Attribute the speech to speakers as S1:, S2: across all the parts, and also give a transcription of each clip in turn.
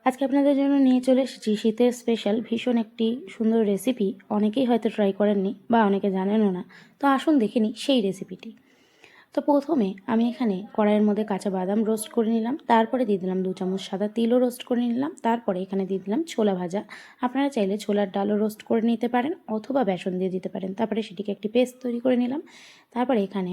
S1: আজকে আপনাদের জন্য নিয়ে চলে এসেছি শীতের স্পেশাল ভীষণ একটি সুন্দর রেসিপি। অনেকেই হয়তো ট্রাই করেননি বা অনেকে জানেনও না, তো আসুন দেখে নিই সেই রেসিপিটি। তো প্রথমে আমি এখানে কড়াইয়ের মধ্যে কাঁচা বাদাম রোস্ট করে নিলাম, তারপরে দিয়ে দিলাম 2 চামচ সাদা তিলও রোস্ট করে নিলাম, তারপরে এখানে দিয়ে দিলাম ছোলা ভাজা। আপনারা চাইলে ছোলার ডালও রোস্ট করে নিতে পারেন অথবা বেসন দিয়ে দিতে পারেন। তারপরে সেটিকে একটি পেস্ট তৈরি করে নিলাম। তারপরে এখানে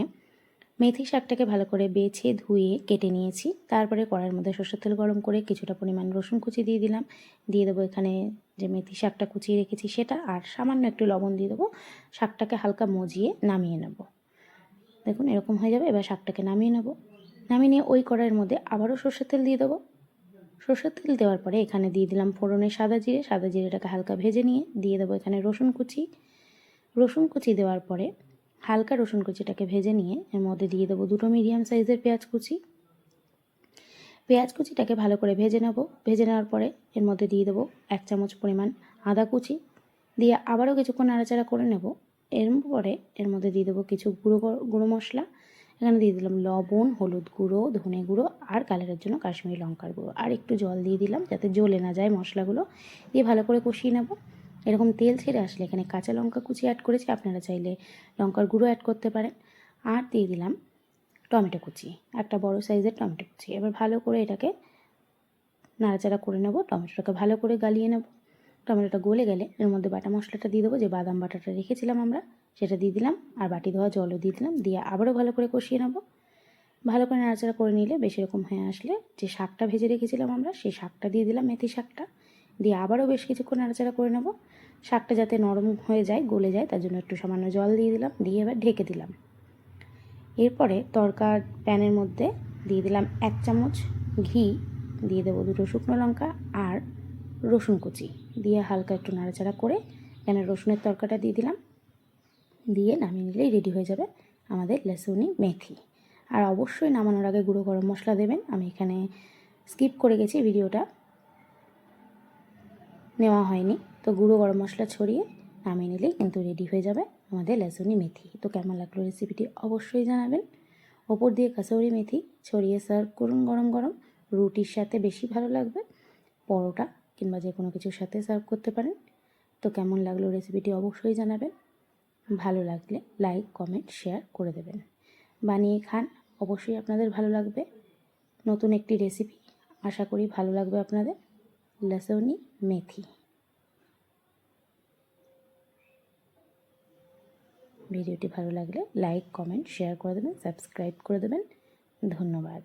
S1: মেথি শাকটাকে ভালো করে বেছে ধুয়ে কেটে নিয়েছি। তারপরে কড়াইয়ের মধ্যে সরষের তেল গরম করে কিছুটা পরিমাণ রসুন কুচি দিয়ে দিলাম। দিয়ে দেবো এখানে যে মেথি শাকটা কুচিয়ে রেখেছি সেটা, আর সামান্য একটু লবণ দিয়ে দেবো। শাকটাকে হালকা মজিয়ে নামিয়ে নেব। দেখুন এরকম হয়ে যাবে। এবার শাকটাকে নামিয়ে নেব। নামিয়ে নিয়ে ওই কড়াইয়ের মধ্যে আবারও সরষের তেল দিয়ে দেবো। সরষের তেল দেওয়ার পরে এখানে দিয়ে দিলাম ফোড়নে সাদা জিরে। সাদা জিরেটাকে হালকা ভেজে নিয়ে দিয়ে দেবো এখানে রসুন কুচি। রসুন কুচি দেওয়ার পরে হালকা রসুন কুচিটাকে ভেজে নিয়ে এর মধ্যে দিয়ে দেবো 2টো মিডিয়াম সাইজের পেঁয়াজ কুচি। পেঁয়াজ কুচিটাকে ভালো করে ভেজে নেব। ভেজে নেওয়ার পরে এর মধ্যে দিয়ে দেবো 1 চামচ পরিমাণ আদা কুচি। দিয়ে আবারও কিছুক্ষণ নাড়াচাড়া করে নেব। এরপরে এর মধ্যে দিয়ে দেবো কিছু গুঁড়ো মশলা। এখানে দিয়ে দিলাম লবণ, হলুদ গুঁড়ো, ধনে গুঁড়ো আর কালারের জন্য কাশ্মীরি লঙ্কার গুঁড়ো। আর একটু জল দিয়ে দিলাম যাতে জ্বলে না যায় মশলাগুলো। দিয়ে ভালো করে কষিয়ে নেব। এরকম তেল ছেড়ে আসলে এখানে কাঁচা লঙ্কা কুচি অ্যাড করেছি, আপনারা চাইলে লঙ্কার গুঁড়ো অ্যাড করতে পারেন। আর দিয়ে দিলাম টমেটো কুচি, একটা বড় সাইজের টমেটো কুচি। এবার ভালো করে এটাকে নাড়াচাড়া করে নেব। টমেটোটাকে ভালো করে গালিয়ে নেব। টমেটোটা গলে গেলে এর মধ্যে বাটা মশলাটা দিয়ে দেবো, যে বাদাম বাটাটা রেখেছিলাম আমরা সেটা দিয়ে দিলাম, আর বাটি ধোয়া জলও দিয়ে দিলাম। দিয়ে আবারও ভালো করে কষিয়ে নেব। ভালো করে নাড়াচাড়া করে নিলে বেশি রকম হয়ে আসলে যে শাকটা ভেজে রেখেছিলাম আমরা সেই শাকটা দিয়ে দিলাম, মেথি শাকটা। দিয়ে আবারও বেশ কিছুক্ষণ নাড়াচাড়া করে নেব। শাকটা যাতে নরম হয়ে যায়, গলে যায়, তার জন্য একটু সামান্য জল দিয়ে দিলাম। দিয়ে এবার ঢেকে দিলাম। এরপরে তরকার প্যানের মধ্যে দিয়ে দিলাম 1 চামচ ঘি। দিয়ে দেবো 2টো শুকনো লঙ্কা আর রসুন কুচি। দিয়ে হালকা একটু নাড়াচাড়া করে এখানে রসুনের তরকাটা দিয়ে দিলাম। দিয়ে নামিয়ে নিলেই রেডি হয়ে যাবে আমাদের লেসুনি মেথি। আর অবশ্যই নামানোর আগে গুঁড়ো গরম মশলা দেবেন। আমি এখানে স্কিপ করে গেছি, ভিডিওটা নেওয়া হয়নি। তো গুঁড়ো গরম মশলা ছড়িয়ে নামিয়ে নিলেই কিন্তু রেডি হয়ে যাবে আমাদের লেসুনি মেথি। তো কেমন লাগলো রেসিপিটি অবশ্যই জানাবেন। ওপর দিয়ে কাসুরি মেথি ছড়িয়ে সার্ভ করুন গরম গরম। রুটির সাথে বেশি ভালো লাগবে, পরোটা কিংবা যে কোনো কিছুর সাথে সার্ভ করতে পারেন। তো কেমন লাগলো রেসিপিটি অবশ্যই জানাবেন। ভালো লাগলে লাইক, কমেন্ট, শেয়ার করে দেবেন। বানিয়ে খান, অবশ্যই আপনাদের ভালো লাগবে। নতুন একটি রেসিপি, আশা করি ভালো লাগবে আপনাদের। লেসুনি মেথি। ভিডিওটি ভালো লাগলে লাইক, কমেন্ট, শেয়ার করে দেবেন, সাবস্ক্রাইব করে দেবেন। ধন্যবাদ।